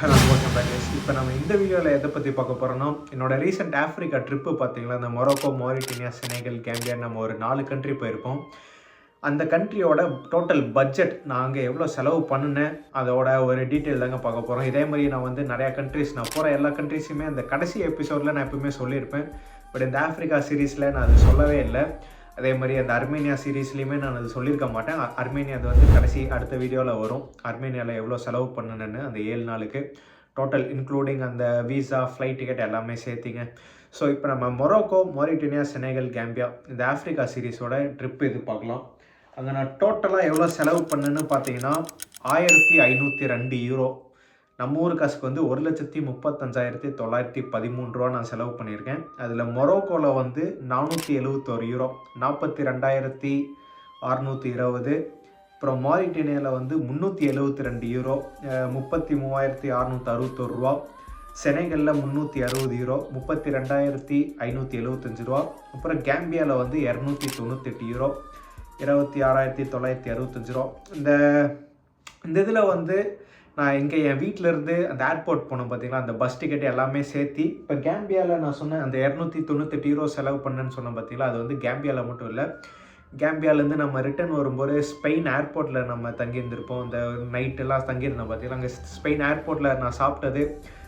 Welcome back guys. இப்போ நம்ம இந்த வீடியோவில் எதை பற்றி பார்க்க போகிறோம்னா, என்னோட ரீசெண்ட் ஆஃப்ரிக்கா ட்ரிப்பு பார்த்தீங்களா, இந்த மொரோக்கோ, மொரிட்டேனியா, செனகல், கேம்பியா, நம்ம ஒரு 4 கண்ட்ரி போயிருக்கோம். அந்த கண்ட்ரியோட டோட்டல் பட்ஜெட் நான் அங்கே எவ்வளோ செலவு பண்ணினேன், அதோட ஒரு டீட்டெயில் தாங்க பார்க்க போகிறோம். இதே மாதிரி நான் வந்து நிறையா கண்ட்ரிஸ், நான் போகிற எல்லா கண்ட்ரிஸுமே அந்த கடைசி எபிசோடில் நான் எப்பவுமே சொல்லியிருப்பேன். பட் இந்த ஆஃப்ரிக்கா சீரீஸில் நான் அது சொல்லவே இல்லை. அதே மாதிரி அந்த அர்மேனியா சீரீஸ்லேயுமே நான் அது சொல்லியிருக்க மாட்டேன். அர்மேனியா அது வந்து கடைசி அடுத்த வீடியோவில் வரும். அர்மேனியாவில் எவ்வளோ செலவு பண்ணினேன்னு அந்த 7 நாளுக்கு டோட்டல் இன்க்ளூடிங் அந்த வீசா, ஃப்ளைட் டிக்கெட் எல்லாமே சேர்த்திங்க. ஸோ இப்போ நம்ம மொரோக்கோ, மொரிட்டேனியா, செனகல், கேம்பியா இந்த ஆஃப்ரிக்கா சீரீஸோட ட்ரிப் இது பார்க்கலாம். அங்கே நான் டோட்டலாக எவ்வளோ செலவு பண்ணேன்னு பார்த்தீங்கன்னா 1502 யூரோ. நம்ம ஊர் காசுக்கு வந்து 1,35,913 ரூபா நான் செலவு பண்ணியிருக்கேன். அதில் மொரோக்கோவில் வந்து 471 யூரோ, 42,620. அப்புறம் மாரிட்டேனியாவில் வந்து 372 யூரோ, 33,661 ரூபா. செனகலில் 360 யூரோ, 32,575 ரூபா. அப்புறம் கேம்பியாவில் வந்து 298 யூரோ, 26,965 ரூபா. இந்த இதில் வந்து நான் இங்கே என் வீட்டிலேருந்து அந்த ஏர்போர்ட் போனோம் பார்த்தீங்களா, அந்த பஸ் டிக்கெட் எல்லாமே சேர்த்து இப்போ கேம்பியாவில் நான் சொன்னேன் அந்த 298 யூரோ செலவு பண்ணேன்னு சொன்னேன் பார்த்தீங்களா, அது வந்து கேம்பியாவில் மட்டும் இல்லை. கேம்பியாவிலேருந்து நம்ம ரிட்டர்ன் வரும்போது ஸ்பெயின் ஏர்போர்ட்டில் நம்ம தங்கியிருந்திருப்போம். இந்த நைட்டெல்லாம் தங்கியிருந்தோம் பார்த்தீங்களா, அங்கே ஸ்பெயின் ஏர்போர்ட்டில் நான் சாப்பிட்டது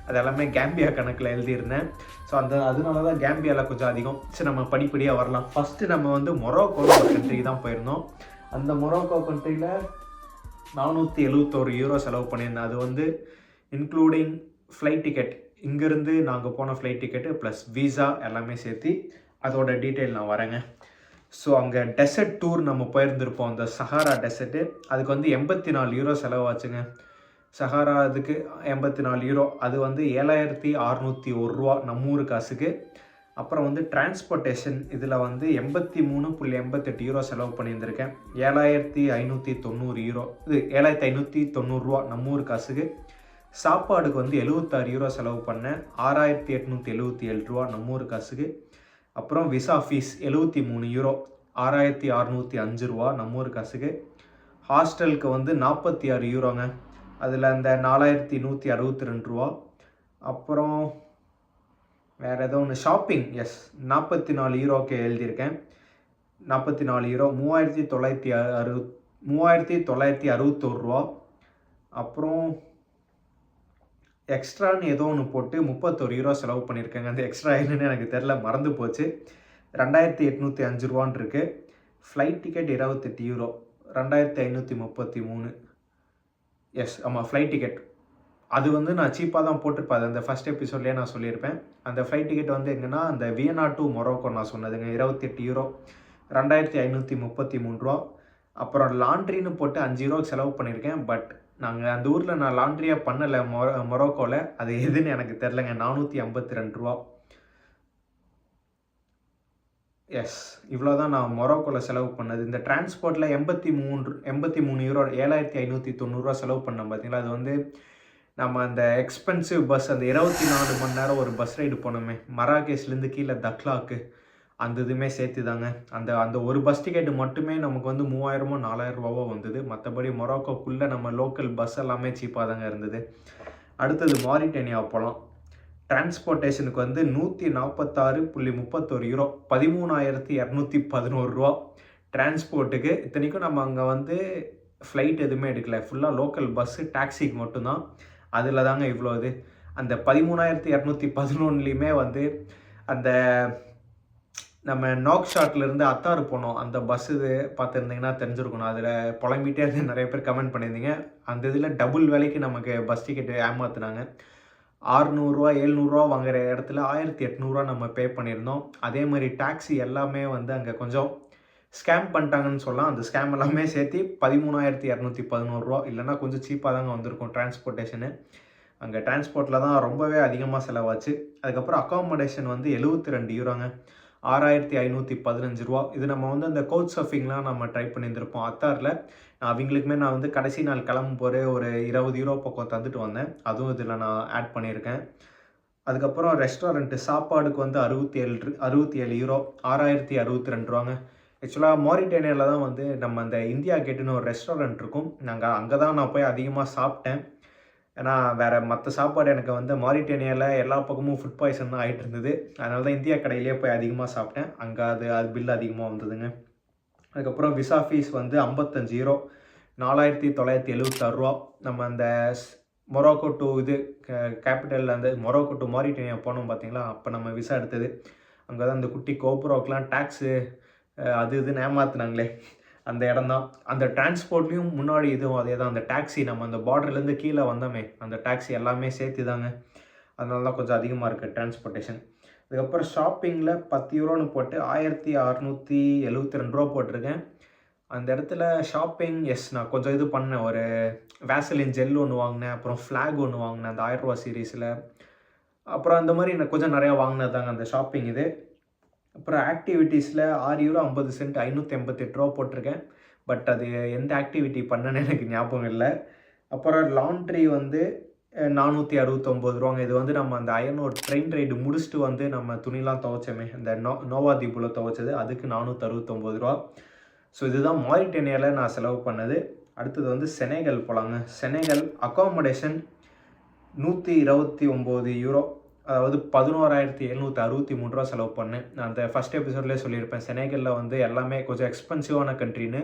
அது எல்லாமே கேம்பியா கணக்கில் எழுதியிருந்தேன். ஸோ அதனால தான் கேம்பியாவில் கொஞ்சம் அதிகம். சரி, நம்ம படிப்படியாக வரலாம். ஃபஸ்ட்டு நம்ம வந்து மொரோக்கோவில் ஒரு கண்ட்ரி தான் போயிருந்தோம். அந்த மொரோக்கோ கண்ட்ரியில் 471 யூரோ செலவு பண்ணியிருந்தேன். அது வந்து இன்க்ளூடிங் ஃப்ளைட் டிக்கெட், இங்கேருந்து நாங்கள் போன ஃப்ளைட் டிக்கெட்டு ப்ளஸ் வீசா எல்லாமே சேர்த்து அதோட டீட்டெயில் நான் வரேங்க. ஸோ அங்கே டெசர்ட் டூர் நம்ம போயிருந்திருப்போம், அந்த சஹாரா டெசர்ட்டு. அதுக்கு வந்து 84 யூரோ செலவாச்சுங்க. சஹாரா அதுக்கு 84 யூரோ, அது வந்து 7,601 ரூபா நம்ம ஊர் காசுக்கு. அப்புறம் வந்து டிரான்ஸ்போர்ட்டேஷன் இதில் வந்து 83.88 யூரோ செலவு பண்ணியிருந்திருக்கேன். 7,590 யூரோ, இது 7,590 ரூபா நம்ம ஊர் காசுக்கு. சாப்பாடுக்கு வந்து 76 யூரோ செலவு பண்ணேன், 6,877 ரூபா நம்ம ஊர் காசுக்கு. அப்புறம் விசா ஃபீஸ் 73 யூரோ, 6,605 ரூபா நம்ம ஊர் காசுக்கு. ஹாஸ்டலுக்கு வந்து 46 யூரோங்க, அதில் அந்த 4,162 ரூபா. அப்புறம் வேறு ஏதோ ஒன்று ஷாப்பிங், 44 யூரோக்கு எழுதியிருக்கேன். 44 யூரோ, 3,961 ரூபா. அப்புறம் எக்ஸ்ட்ரான்னு ஏதோ ஒன்று போட்டு 31 யூரோ செலவு பண்ணியிருக்கேங்க. அந்த எக்ஸ்ட்ரா என்னன்னு எனக்கு தெரில, மறந்து போச்சு. 2,805 ரூபான்னு இருக்குது. Flight ticket 28 euro, 2,533. ஆமாம், ஃப்ளைட் டிக்கெட் அது வந்து நான் சீப்பாக தான் போட்டிருப்பேன். அது அந்த ஃபஸ்ட் எபிசோட்லேயே நான் சொல்லியிருப்பேன். அந்த ஃப்ளைட் டிக்கெட் வந்து எங்கன்னா அந்த வியனா டு மொரோக்கோ நான் சொன்னதுங்க, 28 யூரோ, 2,533 ரூபா. அப்புறம் லாண்ட்ரின்னு போட்டு 5 யூரோக்கு செலவு பண்ணியிருக்கேன். பட் நாங்கள் அந்த ஊரில் நான் லாண்ட்ரியாக பண்ணலை மொரோக்கோவில். அது எதுன்னு எனக்கு தெரிலங்க. 452 ரூபா. இவ்வளோ தான் நான் மொரோக்கோவில் செலவு பண்ணது. இந்த டிரான்ஸ்போர்ட்டில் 83 யூரோ, 7,590 ரூபா செலவு பண்ணேன் பார்த்தீங்களா. அது வந்து நம்ம அந்த எக்ஸ்பென்சிவ் பஸ், அந்த 24 மணி நேரம் ஒரு பஸ் ரைடு போனோமே மராகேஷ்லேருந்து கீழே தக்லாக்கு, அந்த இதுவுமே சேர்த்து தாங்க. அந்த ஒரு பஸ் டிக்கெட்டு மட்டுமே நமக்கு வந்து 3,000 4,000 ரூபாவோ வந்தது. மற்றபடி மொரோக்கோக்குள்ளே நம்ம லோக்கல் பஸ் எல்லாமே சீப்பாக தாங்க இருந்தது. அடுத்தது மாரிட்டேனியா போகலாம். டிரான்ஸ்போர்ட்டேஷனுக்கு வந்து 146.31 யூரோ, 13,211 ரூபா டிரான்ஸ்போர்ட்டுக்கு. இத்தனைக்கும் நம்ம அங்கே வந்து ஃப்ளைட் எதுவுமே எடுக்கலை, ஃபுல்லாக லோக்கல் பஸ்ஸு, டாக்ஸிக்கு மட்டும்தான். அதில் தாங்க இவ்வளோ இது. அந்த 13,211லேயுமே வந்து அந்த நம்ம நாக்ஷாட்லேருந்து அத்தார் போனோம், அந்த பஸ் இது பார்த்துருந்தீங்கன்னா தெரிஞ்சிருக்கணும். அதில் புலம்பிகிட்டே இருந்து நிறைய பேர் கமெண்ட் பண்ணியிருந்தீங்க. அந்த இதில் டபுள் விலைக்கு நமக்கு பஸ் டிக்கெட்டு ஏமாற்றினாங்க. 600 700 வாங்குகிற இடத்துல 1,800 நம்ம பே பண்ணியிருந்தோம். அதே மாதிரி டாக்ஸி எல்லாமே வந்து அங்கே கொஞ்சம் ஸ்கேம் பண்ணிட்டாங்கன்னு சொல்லலாம். அந்த ஸ்கேம் எல்லாமே சேர்த்து 13,211 ரூபா, இல்லைனா கொஞ்சம் சீப்பாக தாங்க வந்திருக்கும் டிரான்ஸ்போர்ட்டேஷனு. அங்கே டிரான்ஸ்போர்ட்டில் தான் ரொம்பவே அதிகமாக செலவாச்சு. அதுக்கப்புறம் அக்காமடேஷன் வந்து 72 யூரோங்க, 6,515 ரூபா. இது நம்ம வந்து அந்த கவுச் சர்ஃபிங்லாம் நம்ம ட்ரை பண்ணியிருந்திருப்போம் அத்தாரில். அவங்களுக்குமே நான் வந்து கடைசி நாள் கிளம்பும் போகிற ஒரு 20 யூரோ பக்கம் தந்துட்டு வந்தேன். அதுவும் இதில் நான் ஆட் பண்ணியிருக்கேன். அதுக்கப்புறம் ரெஸ்டாரண்ட்டு சாப்பாடுக்கு வந்து 67 யூரோ, 6,062 ரூபாங்க. ஆக்சுவலாக மாரிட்டேனியாவில் தான் வந்து நம்ம அந்த இந்தியா கேட்டுன்னு ஒரு ரெஸ்டாரண்ட் இருக்கும். அங்கே தான் நான் போய் அதிகமாக சாப்பிட்டேன். ஏன்னா வேறு மற்ற சாப்பாடு எனக்கு வந்து மாரிட்டேனியாவில் எல்லா பக்கமும் ஃபுட் பாய்சன் தான் ஆகிட்டு இருந்தது. அதனால தான் இந்தியா கடையிலேயே போய் அதிகமாக சாப்பிட்டேன். அங்கே அது பில் அதிகமாக வந்ததுங்க. அதுக்கப்புறம் விசா ஃபீஸ் வந்து 55 யூரோ, 4976 ரூபா. நம்ம அந்த மொராக்கோ டு கேபிட்டல் அந்த மொராக்கோ டு மாரிட்டேனியா போனோம் பார்த்தீங்களா, அப்போ நம்ம விசா எடுத்தது. அங்கே தான் அந்த குட்டி கோபுரோக்கெலாம் டேக்ஸு அது இதுன்னு ஏமாத்துனாங்களே, அந்த இடம் தான். அந்த டிரான்ஸ்போர்ட்லேயும் முன்னாடி இதுவும் அதே தான். அந்த டாக்ஸி நம்ம அந்த பார்டர்லேருந்து கீழே வந்தோமே, அந்த டாக்ஸி எல்லாமே சேர்த்து தாங்க. அதனால தான் கொஞ்சம் அதிகமாக இருக்குது டிரான்ஸ்போர்ட்டேஷன். அதுக்கப்புறம் ஷாப்பிங்கில் 10 யூரோன்னு போட்டு 1672 ரூபா போட்டிருக்கேன். அந்த இடத்துல ஷாப்பிங் நான் கொஞ்சம் இது பண்ணேன். ஒரு வேசலின் ஜெல் ஒன்று வாங்கினேன், அப்புறம் ஃப்ளாக் ஒன்று வாங்கினேன் அந்த 1000 ரூபா சீரீஸில். அப்புறம் அந்த மாதிரி நான் கொஞ்சம் நிறையா வாங்கினதாங்க அந்த ஷாப்பிங் இது. அப்புறம் ஆக்டிவிட்டீஸில் 6 யூரோ 50 சென்ட் 588 ரூபா போட்டிருக்கேன். பட் அது எந்த ஆக்டிவிட்டி பண்ணேன்னு எனக்கு ஞாபகம் இல்லை. அப்புறம் லாண்ட்ரி வந்து 469 ரூபாங்க. இது வந்து நம்ம அந்த அயனோர் ட்ரெயின் ரைடு முடிச்சுட்டு வந்து நம்ம துணிலாம் துவைச்சோமே, அந்த நோவா தீபுல துவைச்சது, அதுக்கு 469 ரூபா. ஸோ இதுதான் மாரிட்டேனியாவில் நான் செலவு பண்ணது. அடுத்தது வந்து செனகல் போகலாங்க. செனகல் அக்காமடேஷன் 129 யூரோ, அதாவது 11,763 ரூபா செலவு பண்ணேன். நான் அந்த ஃபஸ்ட் எபிசோட்லேயே சொல்லியிருப்பேன், செனகலில் வந்து எல்லாமே கொஞ்சம் எக்ஸ்பென்சிவான கண்ட்ரின்னு.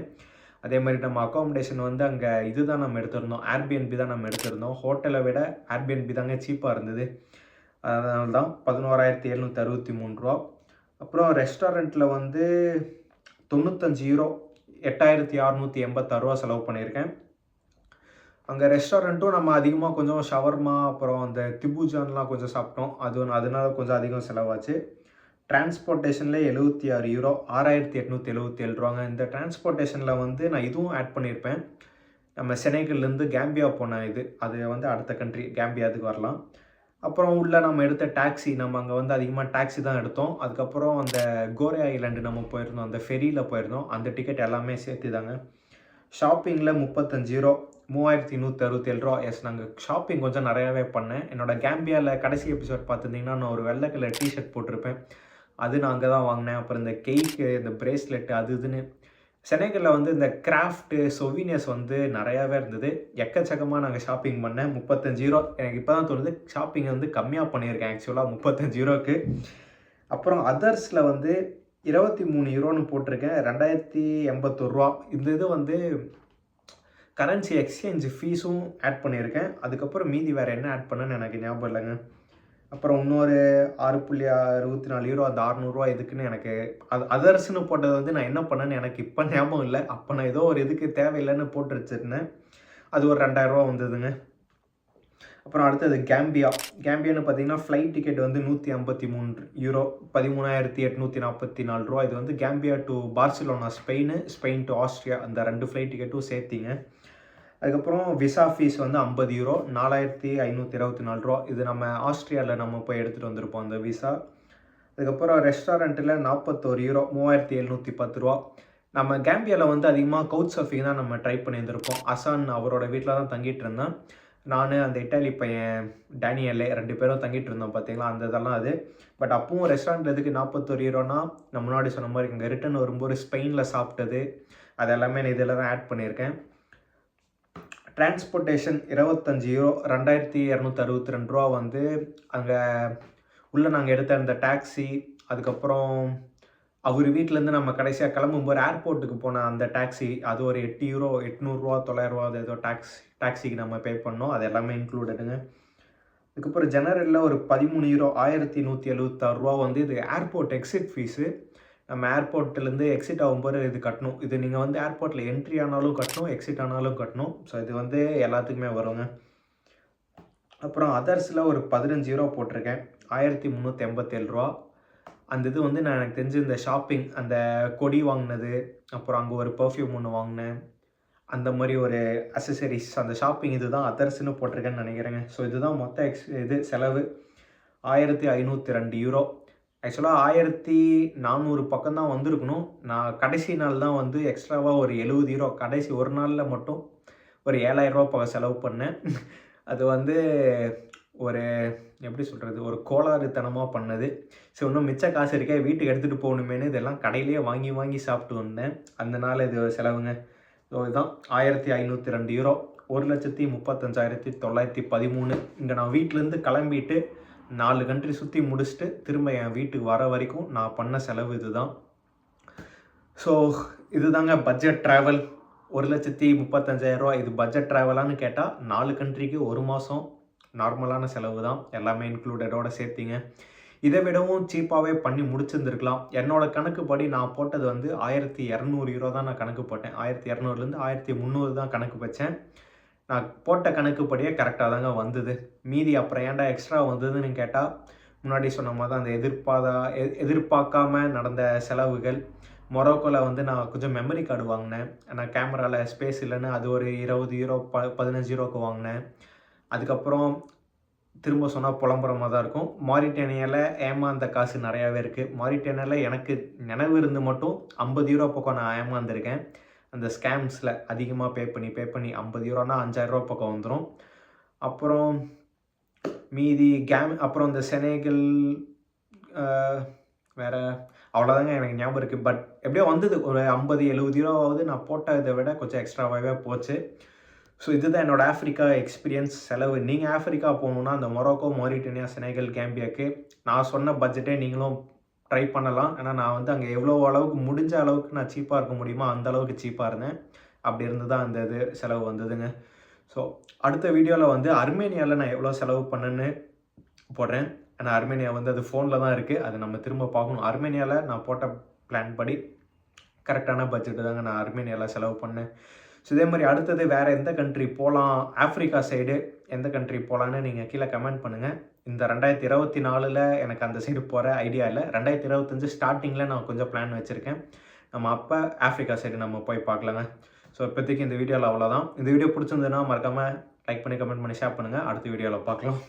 அதே மாதிரி நம்ம அக்காமடேஷன் வந்து அங்கே தான் நம்ம எடுத்திருந்தோம், ஏர்பிஎன்பி தான் நம்ம எடுத்திருந்தோம். ஹோட்டலை விட ஏர்பிஎன்பி தாங்க சீப்பாக இருந்தது. அதனால தான் 11,763 ரூபா. அப்புறம் ரெஸ்டாரண்ட்டில் வந்து 95 யூரோ 8,686 ரூபா செலவு பண்ணியிருக்கேன். அங்கே ரெஸ்டாரண்ட்டும் நம்ம அதிகமாக கொஞ்சம் ஷவர்மா அப்புறம் அந்த திபுஜான்லாம் கொஞ்சம் சாப்பிட்டோம். அதனால கொஞ்சம் அதிகம் செலவாச்சு. டிரான்ஸ்போர்ட்டேஷனில் 76 யூரோ 6,877 ரூபாங்க. இந்த டிரான்ஸ்போர்ட்டேஷனில் வந்து நான் இதுவும் ஆட் பண்ணியிருப்பேன். நம்ம செனகல்லேருந்து கேம்பியா போன அது வந்து அடுத்த கண்ட்ரி கேம்பியாவுக்கு வரலாம். அப்புறம் உள்ள நம்ம எடுத்த டாக்ஸி, நம்ம அங்கே வந்து அதிகமாக டாக்ஸி தான் எடுத்தோம். அதுக்கப்புறம் அந்த கோரே ஐலாண்டு நம்ம போயிருந்தோம், அந்த ஃபெரியில் போயிருந்தோம். அந்த டிக்கெட் எல்லாமே சேர்த்து தாங்க. ஷாப்பிங்கில் 35 யூரோ 3,167 ரூபா. நாங்கள் ஷாப்பிங் கொஞ்சம் நிறையாவே பண்ணேன். என்னோடய கேம்பியாவில் கடைசி எபிசோட் பார்த்துருந்தீங்கன்னா நான் ஒரு வெள்ளை கலர் டிஷர்ட் போட்டிருப்பேன். அது நான் அங்கே தான் வாங்கினேன். அப்புறம் இந்த கெய்க்கு, இந்த பிரேஸ்லெட்டு, அது இதுன்னு செனகலில் வந்து இந்த கிராஃப்ட்டு சொவீனியர்ஸ் வந்து நிறையாவே இருந்தது. எக்கச்சக்கமாக நாங்கள் ஷாப்பிங் பண்ணேன். 35 யூரோ. எனக்கு இப்போ தான் தோணுது ஷாப்பிங்கை வந்து கம்மியாக பண்ணியிருக்கேன் ஆக்சுவலாக 35 யூரோக்கு. அப்புறம் அதர்ஸில் வந்து 23 யூரோன்னு போட்டிருக்கேன், 2,081 ரூபா. இந்த இது வந்து கரன்சி எக்ஸ்சேஞ்ச் ஃபீஸும் ஆட் பண்ணியிருக்கேன். அதுக்கப்புறம் மீதி வேறு என்ன ஆட் பண்ணேன்னு எனக்கு ஞாபகம் இல்லைங்க. அப்புறம் இன்னொரு 6,64 யூரோ, அந்த 600 ரூபா இதுக்குன்னு எனக்கு அதர்ஸ்னு போட்டது வந்து நான் என்ன பண்ணேன்னு எனக்கு இப்போ ஞாபகம் இல்லை. அப்போ நான் ஏதோ ஒரு இதுக்கு தேவையில்லைன்னு போட்டு வச்சுருந்தேன். அது ஒரு 2,000 ரூபா வந்ததுங்க. அப்புறம் அடுத்தது கேம்பியான்னு பார்த்தீங்கன்னா ஃப்ளைட் டிக்கெட் வந்து 153 யூரோ 13,844 ரூபா. இது வந்து Gambia to Barcelona Spain to Austria, அந்த 2 ஃப்ளைட் டிக்கெட்டும் சேர்த்திங்க. அதுக்கப்புறம் விசா ஃபீஸ் வந்து 50 யூரோ 4,524 ரூபா. இது நம்ம ஆஸ்ட்ரியாவில் நம்ம போய் எடுத்துகிட்டு வந்திருப்போம் அந்த விசா. அதுக்கப்புறம் ரெஸ்டாரண்ட்டில் 41 யூரோ 3,710 ரூபா. நம்ம கேம்பியாவில் வந்து அதிகமாக கவுச் சர்ஃபிங் தான் நம்ம ட்ரை பண்ணியிருந்திருப்போம். அசான் அவரோட வீட்டில் தான் தங்கிட்டு இருந்தேன். நான் அந்த இட்டாலி பையன் டேனியல் 2 பேரும் தங்கிட்டு இருந்தோம் பார்த்தீங்களா, அந்த இதெல்லாம் அது. பட் அப்பவும் ரெஸ்டாரண்ட் எதுக்கு 41 யூரோனா, நான் முன்னாடி சொன்ன மாதிரி இங்கே ரிட்டன் வரும்போது ஸ்பெயினில் சாப்பிட்டது அது எல்லாமே நான் இதில் தான் ஆட் பண்ணியிருக்கேன். டிரான்ஸ்போர்ட்டேஷன் 25 யூரோ 2,262 ரூபா வந்து அங்கே உள்ளே நாங்கள் எடுத்த அந்த டாக்ஸி, அதுக்கப்புறம் அவர் வீட்டிலேருந்து நம்ம கடைசியாக கிளம்பும்போது ஏர்போர்ட்டுக்கு போன அந்த டாக்ஸி, அது ஒரு 8 யூரோ 800 ரூபா 900 ரூபா அது ஏதோ டாக்ஸிக்கு நம்ம பே பண்ணோம். அது எல்லாமே இன்க்ளூடடுங்க. அதுக்கப்புறம் ஜெனரலில் ஒரு 13 யூரோ 1,176 ரூபா வந்து இது ஏர்போர்ட் எக்ஸிட் ஃபீஸு. நம்ம ஏர்போர்ட்லேருந்து எக்ஸிட் ஆகும்போது இது கட்டணும். இது நீங்கள் வந்து ஏர்போர்ட்டில் என்ட்ரி ஆனாலும் கட்டணும், எக்ஸிட் ஆனாலும் கட்டணும். ஸோ இது வந்து எல்லாத்துக்குமே வருங்க. அப்புறம் அதர்ஸில் ஒரு 15 யூரோ போட்டிருக்கேன், 1,387 ரூபா. அந்த இது வந்து நான் எனக்கு தெரிஞ்சு இந்த ஷாப்பிங், அந்த கொடி வாங்கினது, அப்புறம் அங்கே ஒரு பர்ஃப்யூம் ஒன்று வாங்கினேன், அந்த மாதிரி ஒரு அசசரிஸ், அந்த ஷாப்பிங் இது தான் அதர்ஸ்னு போட்டிருக்கேன்னு நினைக்கிறேங்க. ஸோ இதுதான் மொத்த செலவு 1,502 யூரோ. ஆக்சுவலாக 1,400 பக்கம் தான் வந்திருக்கணும். நான் கடைசி நாள் தான் வந்து எக்ஸ்ட்ராவாக ஒரு 70 யூரோ கடைசி ஒரு நாளில் மட்டும் ஒரு 7,000 ரூபா பக்கம் செலவு பண்ணேன். அது வந்து ஒரு எப்படி சொல்கிறது, ஒரு கோளாறுத்தனமாக பண்ணது. ஸோ இன்னும் மிச்ச காசு இருக்கே வீட்டுக்கு எடுத்துகிட்டு போகணுமேனு இதெல்லாம் கடையிலேயே வாங்கி சாப்பிட்டு வந்தேன். அந்த நாள் இது செலவுங்க. ஸோ இதுதான் 1,502 யூரோ. 1,35,913. இங்கே நான் வீட்டிலேருந்து கிளம்பிட்டு 4 கண்ட்ரி சுற்றி முடிச்சுட்டு திரும்ப என் வீட்டுக்கு வர வரைக்கும் நான் பண்ண செலவு இதுதான். ஸோ இதுதாங்க பட்ஜெட் ட்ராவல். 1,35,000 இது பட்ஜெட் ட்ராவலான்னு கேட்டால் 4 கண்ட்ரிக்கு 1 மாதம் நார்மலான செலவு தான், எல்லாமே இன்க்ளூடடோட சேர்த்திங்க. இதை விடவும் சீப்பாகவே பண்ணி முடிச்சிருந்துருக்கலாம். என்னோட கணக்குப்படி நான் போட்டது வந்து 1,200 யூரோ தான் நான் கணக்கு போட்டேன். 1,200லேருந்து 1,300 தான் கணக்கு வச்சேன். நான் போட்ட கணக்குப்படியே கரெக்டாக தாங்க வந்தது. மீதி அப்புறம் ஏன்டா எக்ஸ்ட்ரா வந்ததுன்னு கேட்டால், முன்னாடி சொன்ன மாதிரி தான் அந்த எதிர்பார்க்காம நடந்த செலவுகள். மொரோக்கோவில் வந்து நான் கொஞ்சம் மெமரி கார்டு வாங்கினேன். நான் கேமராவில் ஸ்பேஸ் இல்லைன்னு அது ஒரு 20 யூரோ 15 யூரோக்கு வாங்கினேன். அதுக்கப்புறம் திரும்ப சொன்னால் புலம்புறமாக தான் இருக்கும். மாரிட்டேனியாவில் ஏமாந்த காசு நிறையாவே இருக்குது. மாரிட்டேனியாவில் எனக்கு நினைவு இருந்து மட்டும் 50 யூரோ பக்கம் நான் ஏமாந்துருக்கேன். அந்த ஸ்கேம்ஸில் அதிகமாக பே பண்ணி 50 யூரோனா 5,000 ரூபா பக்கம் வந்துடும். அப்புறம் மீதி அப்புறம் இந்த செனேகல் வேறு அவ்வளோதாங்க எனக்கு ஞாபகம் இருக்குது. பட் எப்படியோ வந்தது ஒரு 50-70 யூரோவாவது நான் போட்ட இதை விட கொஞ்சம் எக்ஸ்ட்ராவாகவே போச்சு. ஸோ இதுதான் என்னோடய ஆஃப்ரிக்கா எக்ஸ்பீரியன்ஸ் செலவு. நீங்கள் ஆஃப்ரிக்கா போகணுன்னா அந்த மொரோக்கோ, மாரிட்டேனியா, செனேகல், கேம்பியாக்கு நான் சொன்ன பட்ஜெட்டே நீங்களும் ட்ரை பண்ணலாம். ஏன்னா நான் வந்து அங்கே எவ்வளோ அளவுக்கு முடிஞ்ச அளவுக்கு நான் சீப்பாக இருக்க முடியுமோ அந்த அளவுக்கு சீப்பாக இருந்தேன். அப்படி இருந்து தான் அந்த இது செலவு வந்ததுங்க. ஸோ அடுத்த வீடியோவில் வந்து அர்மேனியாவில் நான் எவ்வளோ செலவு பண்ணேன்னு போடுறேன். ஆனால் அர்மேனியா வந்து அது ஃபோனில் தான் இருக்குது, அது நம்ம திரும்ப பார்க்கணும். அர்மேனியாவில் நான் போட்ட பிளான் படி கரெக்டான பட்ஜெட்டு தாங்க நான் அர்மேனியாவில் செலவு பண்ணேன். ஸோ இதே மாதிரி அடுத்தது வேறு எந்த கண்ட்ரி போகலாம், ஆஃப்ரிக்கா சைடு எந்த கண்ட்ரி போகலான்னு நீங்கள் கீழே கமெண்ட் பண்ணுங்கள். இந்த 2024 எனக்கு அந்த சைடு போகிற ஐடியா இல்லை. 2025 ஸ்டார்டிங்கில் நான் கொஞ்சம் பிளான் வச்சுருக்கேன். நம்ம அப்போ ஆஃப்ரிக்கா சைடு நம்ம போய் பார்க்கலாங்க. ஸோ இப்போதைக்கு இந்த வீடியோவில் அவ்வளோதான். இந்த வீடியோ பிடிச்சிருந்ததுன்னா மறக்காமல் லைக் பண்ணி, கமெண்ட் பண்ணி, ஷேர் பண்ணுங்கள். அடுத்த வீடியோவில் பார்க்கலாம்.